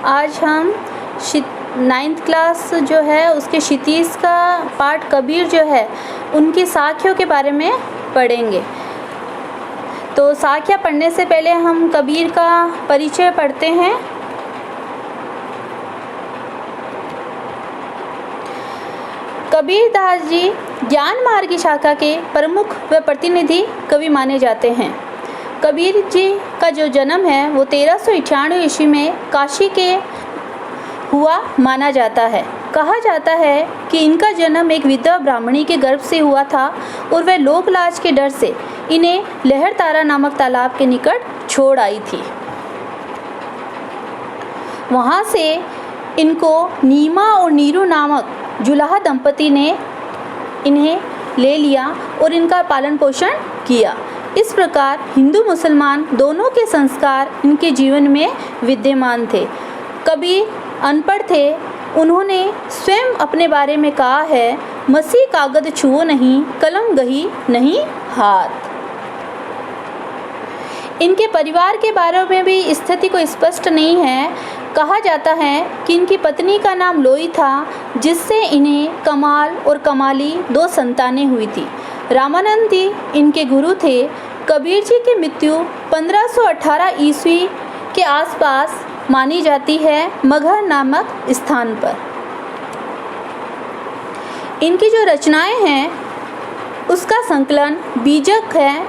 आज हम 9th class जो है उसके क्षितिज का पाठ कबीर जो है उनकी साखियों के बारे में पढ़ेंगे। तो साखियाँ पढ़ने से पहले हम कबीर का परिचय पढ़ते हैं। कबीर दास जी ज्ञान मार्ग की शाखा के प्रमुख व प्रतिनिधि कवि माने जाते हैं। कबीर जी का जो जन्म है वो 1398 ईस्वी में काशी के हुआ माना जाता है। कहा जाता है कि इनका जन्म एक विधवा ब्राह्मणी के गर्भ से हुआ था और वह लोक लाज के डर से इन्हें लहर तारा नामक तालाब के निकट छोड़ आई थी। वहाँ से इनको नीमा और नीरू नामक जुलाहा दंपति ने इन्हें ले लिया और इनका पालन पोषण किया। इस प्रकार हिंदू मुसलमान दोनों के संस्कार इनके जीवन में विद्यमान थे। कबीर अनपढ़ थे। उन्होंने स्वयं अपने बारे में कहा है, मसीह कागज छुओ नहीं, कलम गही नहीं हाथ। इनके परिवार के बारे में भी स्थिति को स्पष्ट नहीं है। कहा जाता है कि इनकी पत्नी का नाम लोई था, जिससे इन्हें कमाल और कमाली 2 संतानें हुई थी। रामानंद जी इनके गुरु थे। कबीर जी की मृत्यु 1518 ईस्वी के आसपास मानी जाती है, मगहर नामक स्थान पर। इनकी जो रचनाएं हैं उसका संकलन बीजक है,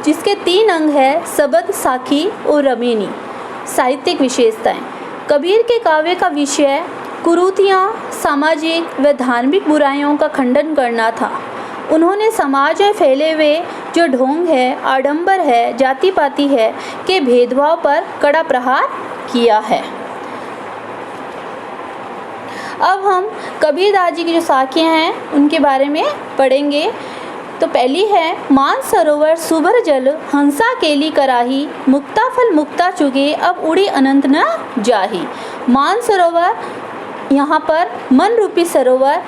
जिसके 3 अंग है, शबद, साखी और रमीनी। साहित्यिक विशेषताएं। कबीर के काव्य का विषय कुरीतियाँ, सामाजिक व धार्मिक बुराइयों का खंडन करना था। उन्होंने समाज में फैले हुए जो ढोंग है, आडंबर है, जाति पाति है के भेदभाव पर कड़ा प्रहार किया है। अब हम कबीर दास जी की जो साखियाँ हैं उनके बारे में पढ़ेंगे। तो पहली है, मान सरोवर सुभर जल, हंसा केली कराही, मुक्ता फल मुक्ता चुगे, अब उड़ी अनंत न जाही। मान सरोवर यहाँ पर मन रूपी सरोवर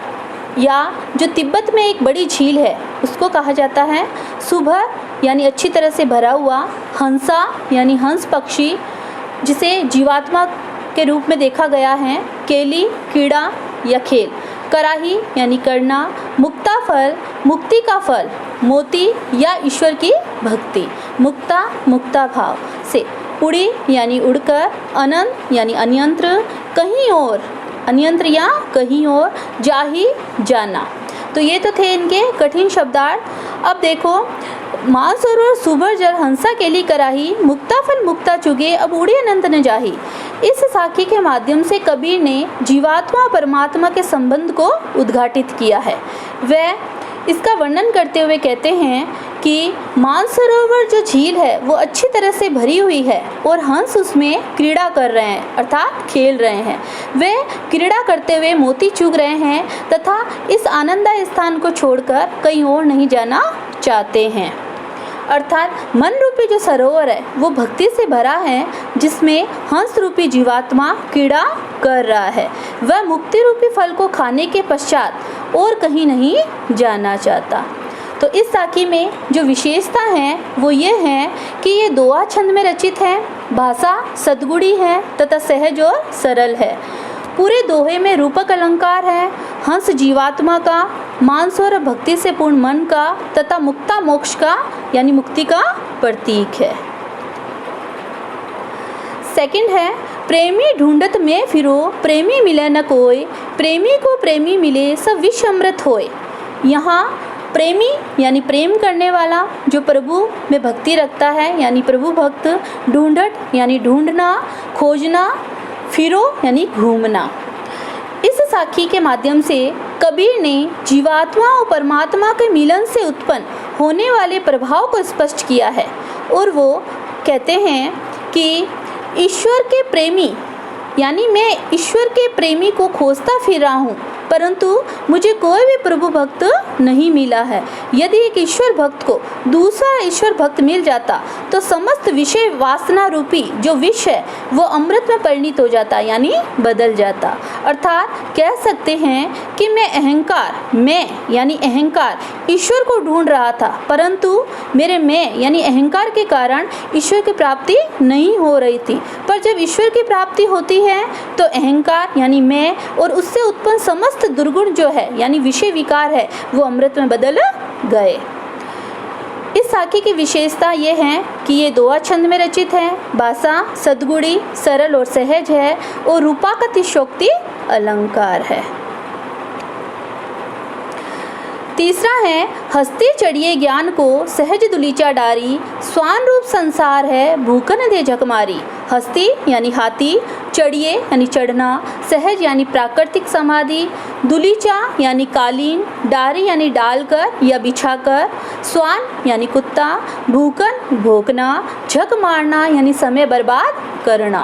या जो तिब्बत में एक बड़ी झील है उसको कहा जाता है। सुभर यानी अच्छी तरह से भरा हुआ, हंसा यानी हंस पक्षी जिसे जीवात्मा के रूप में देखा गया है, केली कीड़ा या खेल, कराही यानी करना, मुक्ता फल मुक्ति का फल, मोती या ईश्वर की भक्ति, मुक्ता मुक्ता भाव से, उड़ी यानी उड़कर, अनंत यानी अन्यंत्र, कहीं और अन्यंत्र या कहीं और, जाही जाना। तो ये तो थे इनके कठिन शब्दार्थ। अब देखो, मानसरोवर सुभर जल, हंसा केली कराही, मुक्ता फल मुक्ता चुगे, अब उड़ी अनंत न जाही। इस साखी के माध्यम से कबीर ने जीवात्मा और परमात्मा के संबंध को उद्घाटित किया है। वह इसका वर्णन करते हुए कहते हैं कि मानसरोवर जो झील है वो अच्छी तरह से भरी हुई है और हंस उसमें क्रीड़ा कर रहे हैं, अर्थात खेल रहे हैं। वे क्रीड़ा करते हुए मोती चुग रहे हैं तथा इस आनंदाय स्थान को छोड़कर कहीं और नहीं जाना चाहते हैं। अर्थात मन रूपी जो सरोवर है वो भक्ति से भरा है, जिसमें हंस रूपी जीवात्मा क्रीड़ा कर रहा है। वह मुक्ति रूपी फल को खाने के पश्चात और कहीं नहीं जाना चाहता। तो इस साखी में जो विशेषता है वो ये है कि ये दोहा छंद में रचित है, भाषा सद्गुणी है तथा सहज और सरल है। पूरे दोहे में रूपक अलंकार है, हंस जीवात्मा का, मानस और भक्ति से पूर्ण मन का तथा मुक्ता मोक्ष का यानी मुक्ति का प्रतीक है। सेकंड है, प्रेमी ढूंढत में फिरो, प्रेमी मिले न कोई, प्रेमी को प्रेमी मिले सब विश्व अमृत होए। यहाँ प्रेमी यानी प्रेम करने वाला जो प्रभु में भक्ति रखता है यानी प्रभु भक्त, ढूंढत यानी ढूंढना, खोजना, फिरो यानी घूमना। इस साखी के माध्यम से कबीर ने जीवात्मा और परमात्मा के मिलन से उत्पन्न होने वाले प्रभाव को स्पष्ट किया है और वो कहते हैं कि ईश्वर के प्रेमी यानी मैं ईश्वर के प्रेमी को खोजता फिर रहा हूँ, परंतु मुझे कोई भी प्रभु भक्त नहीं मिला है। यदि एक ईश्वर भक्त को दूसरा ईश्वर भक्त मिल जाता तो समस्त विषय वासना रूपी जो विष है वो अमृत में परिणित हो जाता यानी बदल जाता। अर्थात कह सकते हैं कि मैं यानी अहंकार ईश्वर को ढूंढ रहा था, परंतु मेरे मैं यानी अहंकार के कारण ईश्वर की प्राप्ति नहीं हो रही थी। पर जब ईश्वर की प्राप्ति होती है तो अहंकार यानी मैं और उससे उत्पन्न समस्त दुर्गुण जो है यानी विषय विकार है वो अमृत में बदल गए। इस साखी की विशेषता ये है कि ये दोहा छंद में रचित है, भाषा सद्गुणी सरल और सहज है और रूपा का तिशोक्ति अलंकार है। तीसरा है हस्ती चढ़िए ज्ञान को सहज दुलीचा डारी, स्वान रूप संसार है भूखन दे झकमारी। हस्ती यानी हाथी, चढ़िए यानी चढ़ना, सहज यानी प्राकृतिक समाधि, दुलीचा यानी कालीन, डारी यानी डालकर या बिछाकर, स्वान यानी कुत्ता, भूखन भोंकना, झक मारना यानी समय बर्बाद करना।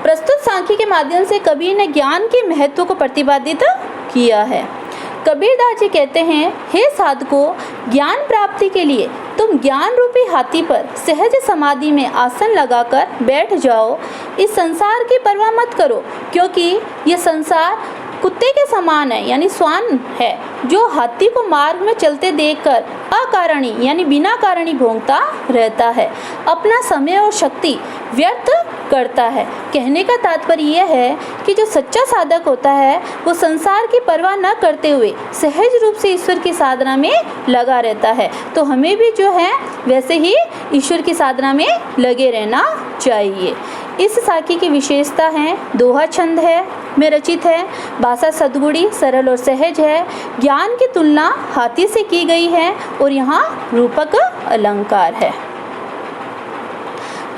प्रस्तुत साखी के माध्यम से कबीर ने ज्ञान के महत्व को प्रतिपादित किया है। कबीरदास जी कहते हैं, हे साधको, ज्ञान प्राप्ति के लिए तुम ज्ञान रूपी हाथी पर सहज समाधि में आसन लगाकर बैठ जाओ। इस संसार की परवाह मत करो, क्योंकि ये संसार कुत्ते के समान है यानी स्वान है, जो हाथी को मार्ग में चलते देखकर अकारणी यानी बिना कारणी भोंकता रहता है, अपना समय और शक्ति व्यर्थ करता है। कहने का तात्पर्य यह है कि जो सच्चा साधक होता है वो संसार की परवाह न करते हुए सहज रूप से ईश्वर की साधना में लगा रहता है। तो हमें भी जो है वैसे ही ईश्वर की साधना में लगे रहना चाहिए। इस साखी की विशेषता है दोहा छंद है में रचित है, भाषा सद्गुणी सरल और सहज है, ज्ञान की तुलना हाथी से की गई है और यहाँ रूपक अलंकार है।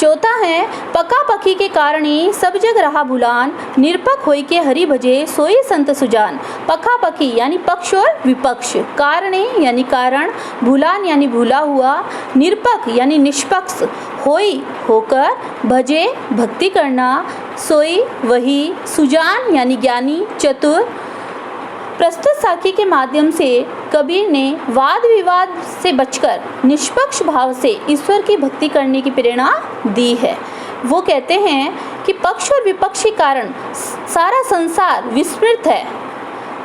चौथा है पका पकी के कारणी सब जग रहा भुलान, निरपक होई के हरि भजे सोई संत सुजान। पका पकी यानी पक्ष और विपक्ष, कारणे यानी कारण, भुलान यानी भूला हुआ, निरपक यानी निष्पक्ष, होई होकर, भजे भक्ति करना, सोई वही, सुजान यानी ज्ञानी चतुर। प्रस्तुत साखी के माध्यम से कबीर ने वाद विवाद से बचकर निष्पक्ष भाव से ईश्वर की भक्ति करने की प्रेरणा दी है। वो कहते हैं कि पक्ष और विपक्ष के कारण सारा संसार विस्मृत है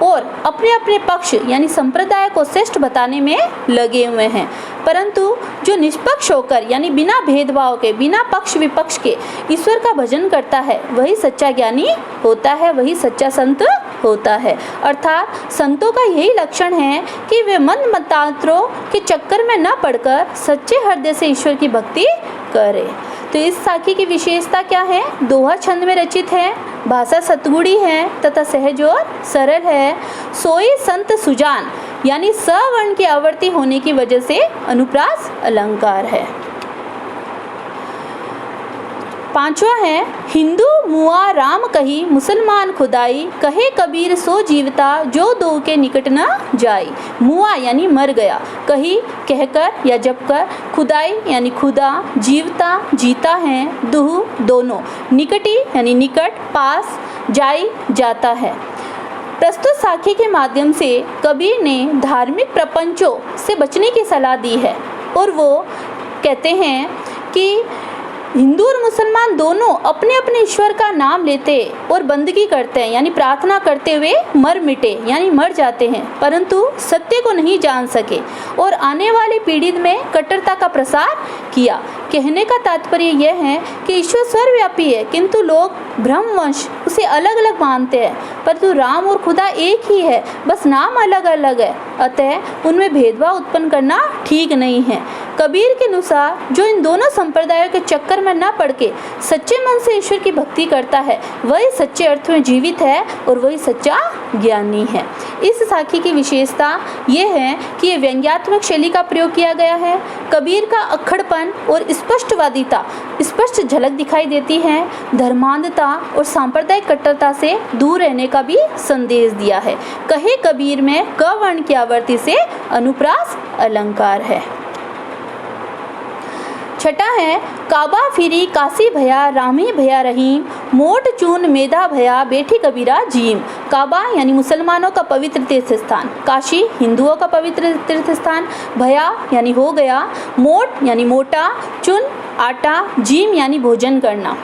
और अपने अपने पक्ष यानी संप्रदाय को श्रेष्ठ बताने में लगे हुए हैं, परंतु जो निष्पक्ष होकर यानी बिना भेदभाव के बिना पक्ष विपक्ष के ईश्वर का भजन करता है वही सच्चा ज्ञानी होता है, वही सच्चा संत होता है। अर्थात संतों का यही लक्षण है कि वे मन मतांतरों के चक्कर में न पड़कर सच्चे हृदय से ईश्वर की भक्ति करें। तो इस साखी की विशेषता क्या है? दोहा छंद में रचित है, भाषा सतगुणी है तथा सहज और सरल है, सोई संत सुजान यानी सवर्ण की आवर्ती होने की वजह से अनुप्रास अलंकार है। पांचवा है हिंदू मुआ राम कही मुसलमान खुदाई, कहे कबीर सो जीवता जो दो के निकट न जाई। मुआ यानी मर गया, कही कहकर या जपकर, खुदाई यानी खुदा, जीवता जीता है, दुहु दोनों, निकटी यानी निकट पास, जाई जाता है। प्रस्तुत साखी के माध्यम से कबीर ने धार्मिक प्रपंचों से बचने की सलाह दी है और वो कहते हैं कि हिंदू और मुसलमान दोनों अपने अपने ईश्वर का नाम लेते और बंदगी करते हैं यानी प्रार्थना करते हुए मर मिटे यानी मर जाते हैं, परंतु सत्य को नहीं जान सके और आने वाली पीढ़ी में कट्टरता का प्रसार किया। कहने का तात्पर्य यह है कि ईश्वर सर्वव्यापी है, किंतु लोग भ्रमवश उसे अलग अलग मानते हैं, परंतु राम और खुदा एक ही है, बस नाम अलग अलग है, अतः उनमें भेदभाव उत्पन्न करना ठीक नहीं है। कबीर के अनुसार जो इन दोनों संप्रदायों के चक्कर में न पड़ के सच्चे मन से ईश्वर की भक्ति करता है वही सच्चे अर्थ में जीवित है और वही सच्चा ज्ञानी है। इस साखी की विशेषता ये है कि ये व्यंग्यात्मक शैली का प्रयोग किया गया है। कबीर का अक्खड़पन और स्पष्टवादिता स्पष्ट झलक दिखाई देती है। धर्मांधता और सांप्रदायिक कट्टरता से दूर रहने का भी संदेश दिया है। कहे कबीर में क वर्ण की आवर्ती से अनुप्रास अलंकार है। छठा है काबा फिरी काशी भया रामी भया रहीम, मोट चून मेधा भया बैठी कबीरा जीम। काबा यानी मुसलमानों का पवित्र तीर्थ स्थान, काशी हिंदुओं का पवित्र तीर्थ स्थान, भया यानी हो गया, मोट यानी मोटा, चुन आटा, जीम यानी भोजन करना।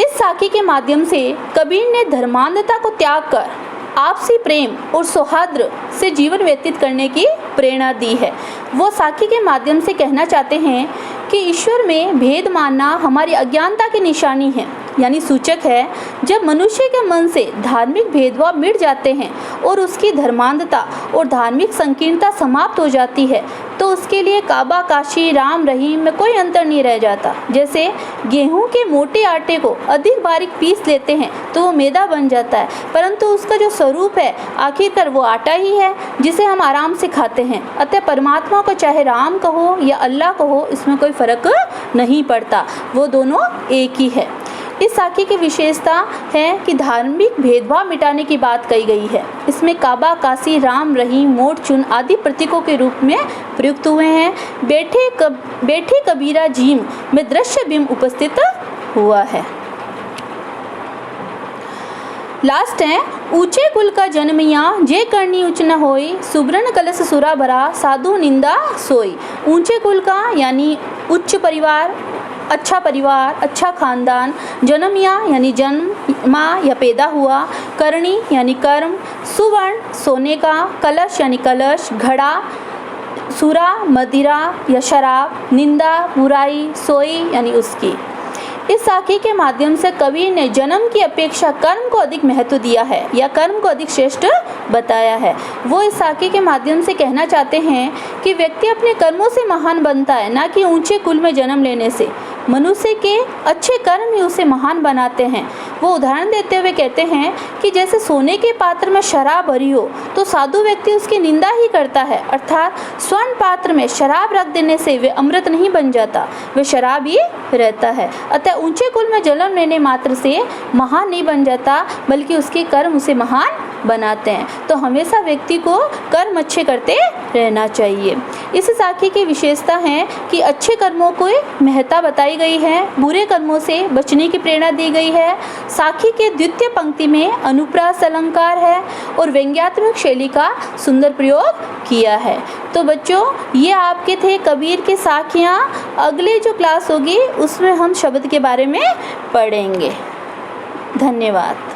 इस साखी के माध्यम से कबीर ने धर्मांधता को त्याग कर आपसी प्रेम और सौहार्द से जीवन व्यतीत करने की प्रेरणा दी है। वो साखी के माध्यम से कहना चाहते हैं कि ईश्वर में भेद मानना हमारी अज्ञानता की निशानी है, यानी सूचक है। जब मनुष्य के मन से धार्मिक भेदभाव मिट जाते हैं और उसकी धर्मांधता और धार्मिक संकीर्णता समाप्त हो जाती है तो उसके लिए काबा, काशी, राम, रहीम में कोई अंतर नहीं रह जाता। जैसे गेहूं के मोटे आटे को अधिक बारीक पीस लेते हैं तो वो मैदा बन जाता है, परंतु उसका जो स्वरूप है आखिरकार वो आटा ही है जिसे हम आराम से खाते हैं। अतः परमात्मा को चाहे राम कहो या अल्लाह कहो, इसमें कोई फर्क नहीं पड़ता, वो दोनों एक ही है। इस साखी की विशेषता है कि धार्मिक भेदभाव मिटाने की बात कही गई है। इसमें काबा, काशी, राम, रहीम, मोट, चुन आदि प्रतीकों के रूप में प्रयुक्त हुए हैं। बैठे कबीरा जीम में दृश्य बिंब उपस्थित हुआ है। लास्ट है, ऊंचे कुल का जन्मिया जे करनी उच्च न होई, सुब्रन कलश सुरा भरा साधु निंदा सोई। ऊंचे कुल का यानी उच्च परिवार, अच्छा खानदान, जन्मिया यानी जन्मा या पैदा हुआ, करणी यानी कर्म, सुवर्ण सोने का, कलश यानी कलश, घड़ा, सुरा मदिरा या शराब, निंदा बुराई, सोई यानी उसकी। इस साखी के माध्यम से कबीर ने जन्म की अपेक्षा कर्म को अधिक महत्व दिया है या कर्म को अधिक श्रेष्ठ बताया है। वो इस साखी के माध्यम से कहना चाहते हैं कि व्यक्ति अपने कर्मों से महान बनता है, ना कि ऊंचे कुल में जन्म लेने से। मनुष्य के अच्छे कर्म ही उसे महान बनाते हैं। वो उदाहरण देते हुए कहते हैं कि जैसे सोने के पात्र में शराब भरी हो तो साधु व्यक्ति उसकी निंदा ही करता है, अर्थात स्वर्ण पात्र में शराब रख देने से वे अमृत नहीं बन जाता, वे शराब ही रहता है। अतः ऊंचे कुल में जन्म लेने मात्र से महान नहीं बन जाता, बल्कि उसके कर्म उसे महान बनाते हैं। तो हमेशा व्यक्ति को कर्म अच्छे करते रहना चाहिए। इस साखी की विशेषता है कि अच्छे कर्मों को महत्ता बताई गई है, बुरे कर्मों से बचने की प्रेरणा दी गई है। साखी के द्वितीय पंक्ति में अनुप्रास अलंकार है और व्यंग्यात्मक शैली का सुंदर प्रयोग किया है। तो बच्चों, ये आपके थे कबीर के साखियाँ। अगली जो क्लास होगी उसमें हम शब्द के बारे में पढ़ेंगे। धन्यवाद।